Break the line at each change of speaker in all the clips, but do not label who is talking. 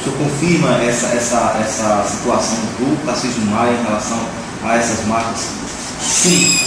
O senhor confirma essa situação do Tarcísio Maia em relação a essas marcas?
Sim,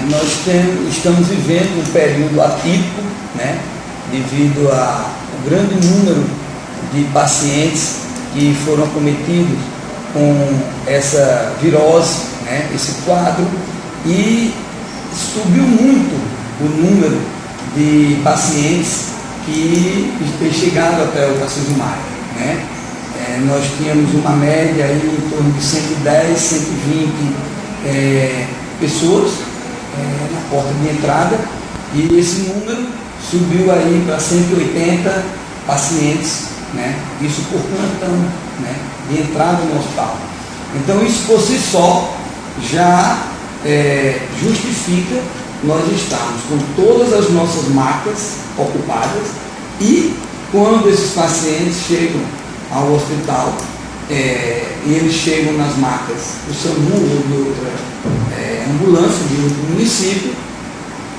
nós estamos vivendo um período atípico, né, devido ao grande número de pacientes que foram acometidos com essa virose, né, esse quadro, e subiu muito o número de pacientes que têm chegado até o Tarcísio Maia, né? Nós tínhamos uma média aí em torno de 110, 120 pessoas na porta de entrada, e esse número subiu aí para 180 pacientes, né? Isso por plantão, né, de entrada no hospital. Então isso por si só já justifica nós estarmos com todas as nossas macas ocupadas, e quando esses pacientes chegam ao hospital, e eles chegam nas macas do SAMU ou de outra ambulância de outro município,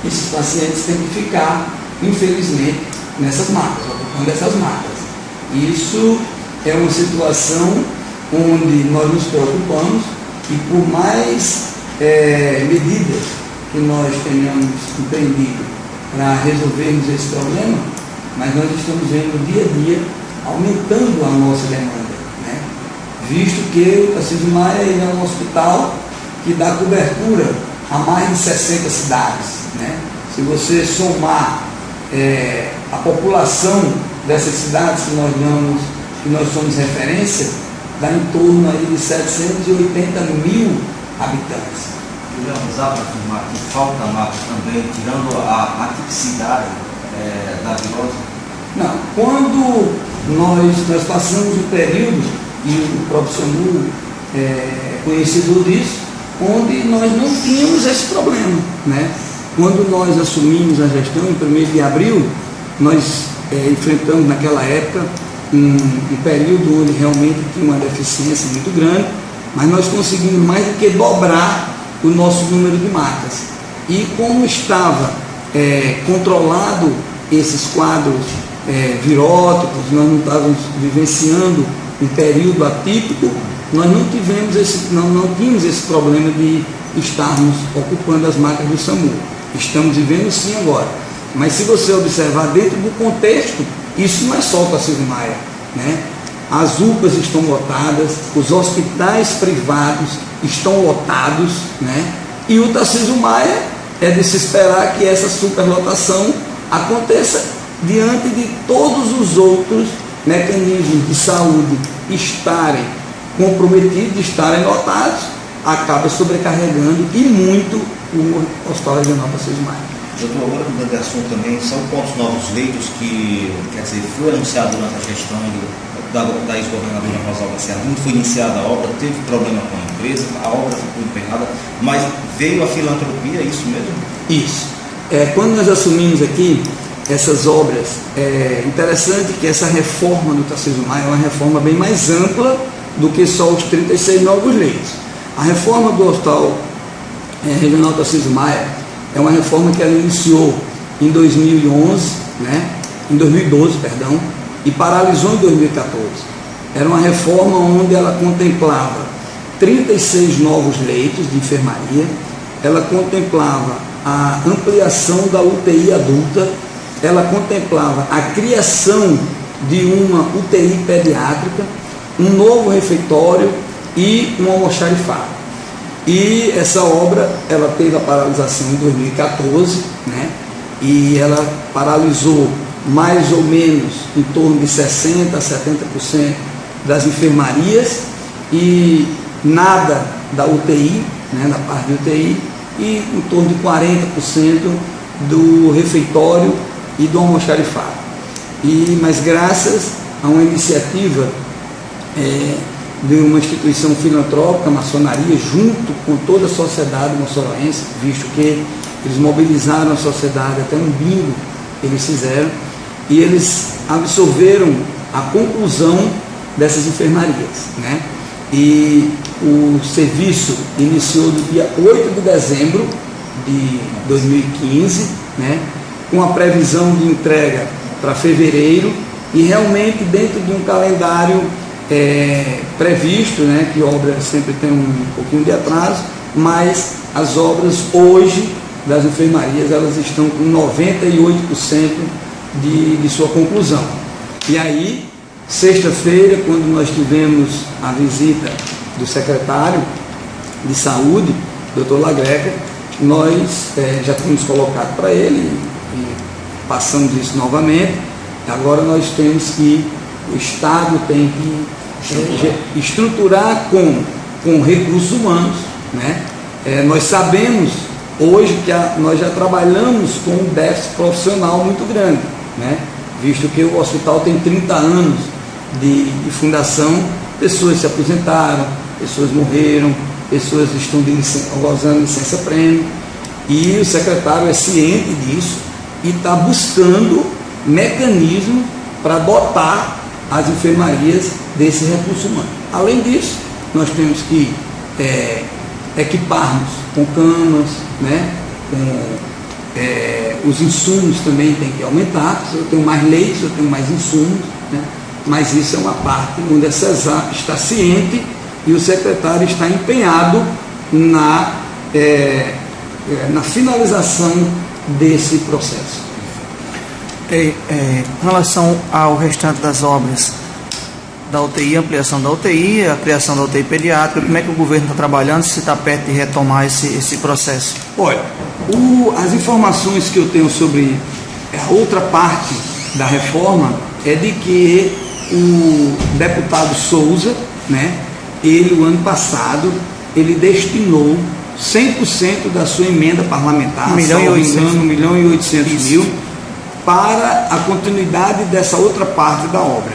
esses pacientes têm que ficar, infelizmente, nessas macas, ocupando essas macas. Isso é uma situação onde nós nos preocupamos, e por mais medidas que nós tenhamos empreendido para resolvermos esse problema, mas nós estamos vendo dia a dia aumentando a nossa demanda, né? Visto que o Tarcísio Maia é um hospital que dá cobertura a mais de 60 cidades, né? Se você somar a população dessas cidades que nós somos referência, dá em torno aí de 780 mil habitantes.
Usar para afirmar que falta maca também, tirando a atipicidade da virose?
Não, quando nós passamos um período, e o próprio SAMU é conhecedor disso, onde nós não tínhamos esse problema, né? Quando nós assumimos a gestão em 1º de abril, nós enfrentamos naquela época um período onde realmente tinha uma deficiência muito grande, mas nós conseguimos mais do que dobrar o nosso número de macas. E como estava controlado esses quadros viróticos, nós não estávamos vivenciando um período atípico, nós não tínhamos esse problema de estarmos ocupando as macas do SAMU. Estamos vivendo sim agora. Mas se você observar dentro do contexto, isso não é só o Tarcísio Maia, né? As UPAs estão lotadas, os hospitais privados estão lotados, né? E o Tarcísio Maia é de se esperar que essa superlotação aconteça diante de todos os outros mecanismos de saúde estarem comprometidos, estarem lotados, acaba sobrecarregando e muito o Hospital Regional Tarcísio Maia.
Doutor, agora mudando de assunto também, são quantos novos leitos que, quer dizer, foi anunciado durante a gestão da ex-governadora Rosalba Ciarline, foi iniciada a obra, teve problema com a empresa, a obra ficou empenhada, mas veio a filantropia, é isso mesmo?
Isso. Quando nós assumimos aqui essas obras, é interessante que essa reforma do Tarcísio Maia é uma reforma bem mais ampla do que só os 36 novos leitos. A reforma do Hospital Regional Tarcísio Maia é uma reforma que ela iniciou em 2011, né? Em 2012, perdão, e paralisou em 2014. Era uma reforma onde ela contemplava 36 novos leitos de enfermaria, ela contemplava a ampliação da UTI adulta, ela contemplava a criação de uma UTI pediátrica, um novo refeitório e um almoxarifado. E essa obra, ela teve a paralisação em 2014, né? E ela paralisou mais ou menos em torno de 60% a 70% das enfermarias e nada da UTI, né, na parte de UTI, e em torno de 40% do refeitório e do almoxarifado. Mas graças a uma iniciativa de uma instituição filantrópica, a maçonaria, junto com toda a sociedade moçoroense, visto que eles mobilizaram a sociedade, até um bingo eles fizeram, e eles absorveram a conclusão dessas enfermarias, né? E o serviço iniciou no dia 8 de dezembro de 2015, né? Com a previsão de entrega para fevereiro, e realmente dentro de um calendário previsto, né, que obra sempre tem um pouquinho de atraso, mas as obras hoje das enfermarias, elas estão com 98% de sua conclusão. E aí, sexta-feira, quando nós tivemos a visita do secretário de saúde, Dr. Lagreca, nós já tínhamos colocado para ele e passamos isso novamente. Agora nós temos que, o Estado tem que estruturar com recursos humanos, né? Nós sabemos hoje que nós já trabalhamos com um déficit profissional muito grande, né? Visto que o hospital tem 30 anos de fundação, pessoas se aposentaram, pessoas morreram, pessoas estão gozando licença-prêmio, e o secretário é ciente disso e está buscando mecanismo para dotar as enfermarias desse recurso humano. Além disso, nós temos que equiparmos com camas, né? Os insumos também tem que aumentar. Se eu tenho mais leitos, eu tenho mais insumos, né? Mas isso é uma parte onde a CESAP está ciente e o secretário está empenhado na finalização desse processo.
Com relação ao restante das obras da UTI, ampliação da UTI, a criação da UTI pediátrica, como é que o governo está trabalhando, se está perto de retomar esse processo?
Olha, as informações que eu tenho sobre a outra parte da reforma é de que o deputado Souza, né, ele, o ano passado, ele destinou 100% da sua emenda parlamentar, 1.800.000, para a continuidade dessa outra parte da obra.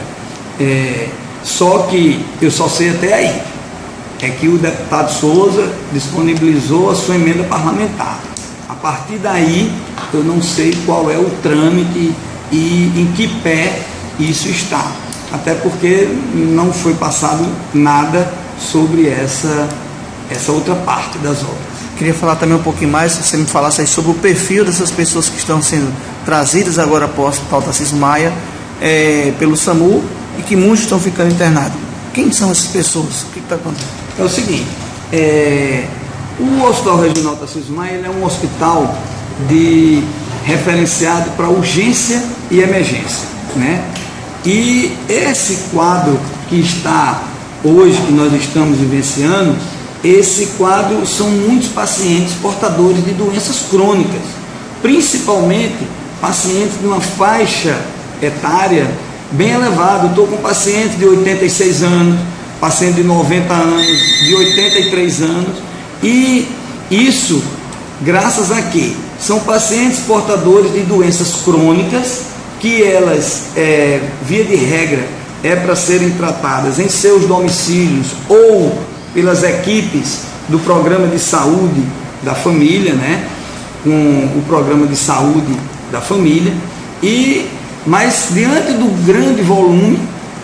Só que eu só sei até aí, é que o deputado Souza disponibilizou a sua emenda parlamentar. A partir daí, eu não sei qual é o trâmite e em que pé isso está. Até porque não foi passado nada sobre essa outra parte das obras.
Queria falar também um pouquinho mais, se você me falasse aí sobre o perfil dessas pessoas que estão sendo trazidas agora para o Hospital Tarcísio Maia pelo SAMU e que muitos estão ficando internados. Quem são essas pessoas? O que está acontecendo?
É o seguinte, o Hospital Regional Tarcísio Maia, ele é um hospital referenciado para urgência e emergência, né? E esse quadro que está hoje, que nós estamos vivenciando, esse quadro são muitos pacientes portadores de doenças crônicas, principalmente pacientes de uma faixa etária bem elevada. Estou com pacientes de 86 anos, paciente de 90 anos, de 83 anos, e isso graças a quê? São pacientes portadores de doenças crônicas, que elas, via de regra, para serem tratadas em seus domicílios ou pelas equipes do programa de saúde da família, né? Com o programa de saúde da família, mas diante do grande volume,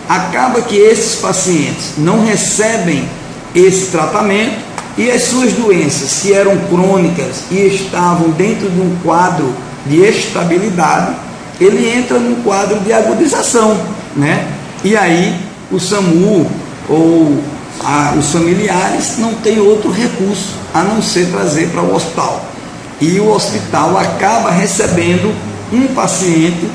acaba que esses pacientes não recebem esse tratamento e as suas doenças, que eram crônicas e estavam dentro de um quadro de estabilidade, ele entra num quadro de agudização, né? E aí o SAMU ou os familiares não têm outro recurso a não ser trazer para o hospital. E o hospital acaba recebendo um paciente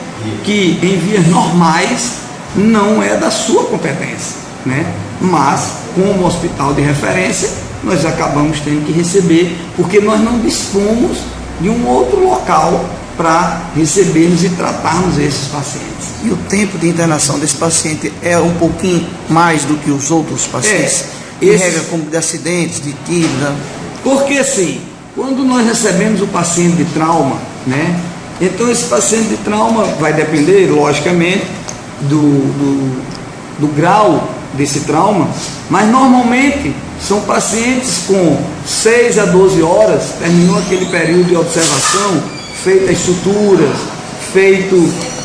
que em vias normais não é da sua competência, né? Mas como hospital de referência, nós acabamos tendo que receber, porque nós não dispomos de um outro local para recebermos e tratarmos esses pacientes.
E o tempo de internação desse paciente é um pouquinho mais do que os outros pacientes? Regra como de acidentes, de tiro, né?
Porque assim, quando nós recebemos o paciente de trauma, né? Então esse paciente de trauma vai depender, logicamente, do grau desse trauma, mas normalmente são pacientes com 6 a 12 horas, terminou aquele período de observação, feitas as suturas, feito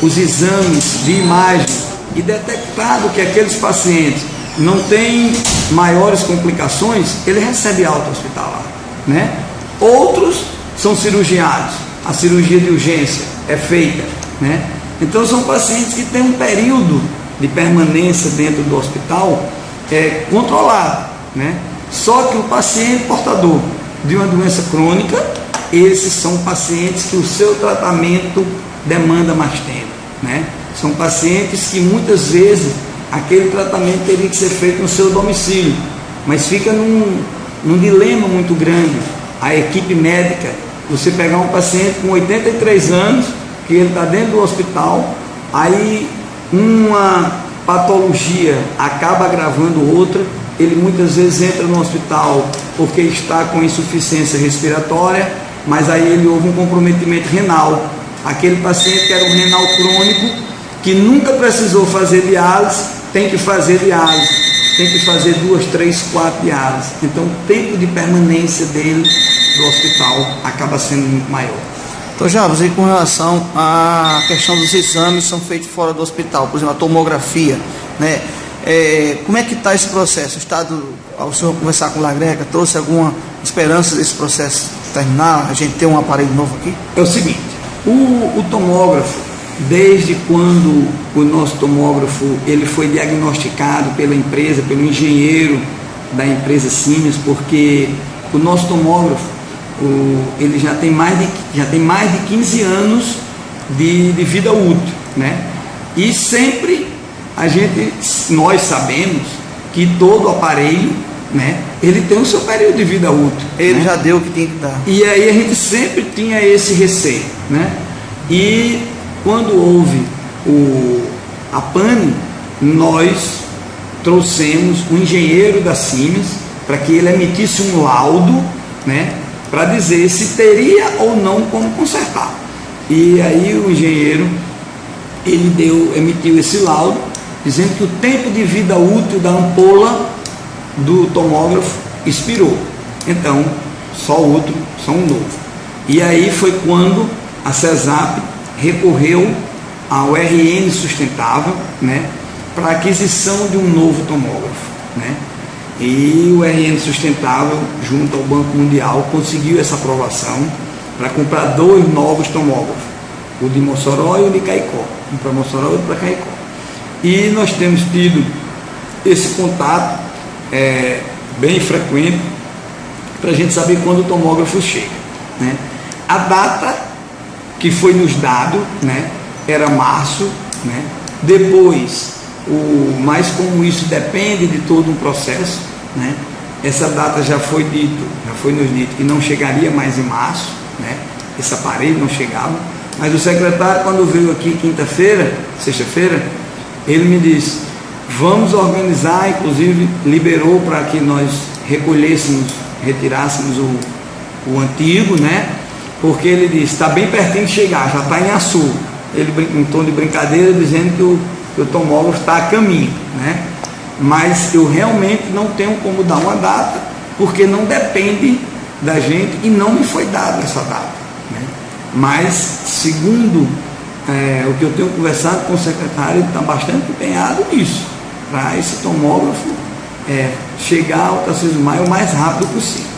os exames de imagem e detectado que aqueles pacientes não têm maiores complicações, ele recebe alta hospitalar, né? Outros são cirurgiados, a cirurgia de urgência é feita, né? Então são pacientes que têm um período de permanência dentro do hospital controlado, né? Só que o paciente portador de uma doença crônica, esses são pacientes que o seu tratamento demanda mais tempo, né? São pacientes que muitas vezes aquele tratamento teria que ser feito no seu domicílio, mas fica num dilema muito grande. A equipe médica, você pegar um paciente com 83 anos, que ele está dentro do hospital, aí uma patologia acaba agravando outra, ele muitas vezes entra no hospital porque está com insuficiência respiratória, mas aí ele houve um comprometimento renal. Aquele paciente que era um renal crônico, que nunca precisou fazer diálise, tem que fazer diálise, tem que fazer 2, 3, 4 diálises. Então o tempo de permanência dele do hospital acaba sendo muito maior.
Então, Jarbas, e com relação à questão dos exames que são feitos fora do hospital, por exemplo, a tomografia, né? Como é que está esse processo? O Estado, ao senhor conversar com o Lagreca, trouxe alguma esperança desse processo terminar, a gente ter um aparelho novo aqui?
É o seguinte, o tomógrafo, desde quando o nosso tomógrafo ele foi diagnosticado pela empresa, pelo engenheiro da empresa Siemens, porque o nosso tomógrafo ele já tem mais de 15 anos de vida útil, né? E sempre nós sabemos que todo aparelho, né, ele tem o seu período de vida útil.
Ele, né,
já
deu o que tinha que dar.
E aí a gente sempre tinha esse receio, né? E quando houve a pane, nós trouxemos o engenheiro da Siemens para que ele emitisse um laudo, né, para dizer se teria ou não como consertar. E aí o engenheiro emitiu esse laudo dizendo que o tempo de vida útil da ampola do tomógrafo expirou. Então, só outro, só um novo. E aí foi quando a CESAP recorreu ao RN Sustentável, né, para aquisição de um novo tomógrafo, né? E o RN Sustentável, junto ao Banco Mundial, conseguiu essa aprovação para comprar 2 novos tomógrafos, o de Mossoró e o de Caicó, um para Mossoró e outro para Caicó. E nós temos tido esse contato bem frequente para a gente saber quando o tomógrafo chega, né? A data que foi nos dado, né, era março, né? Depois, mas como isso depende de todo um processo, né, essa data já foi nos dito que não chegaria mais em março, né? Esse aparelho não chegava, mas o secretário, quando veio aqui sexta-feira, ele me disse, vamos organizar, inclusive liberou para que nós retirássemos o antigo, né? Porque ele disse, está bem pertinho de chegar, já está em Açu. Ele, em tom de brincadeira, dizendo que o tomógrafo está a caminho, né? Mas eu realmente não tenho como dar uma data, porque não depende da gente e não me foi dada essa data, né? Mas, segundo o que eu tenho conversado com o secretário, ele está bastante empenhado nisso, para esse tomógrafo chegar ao Tarcísio Maia o mais rápido possível.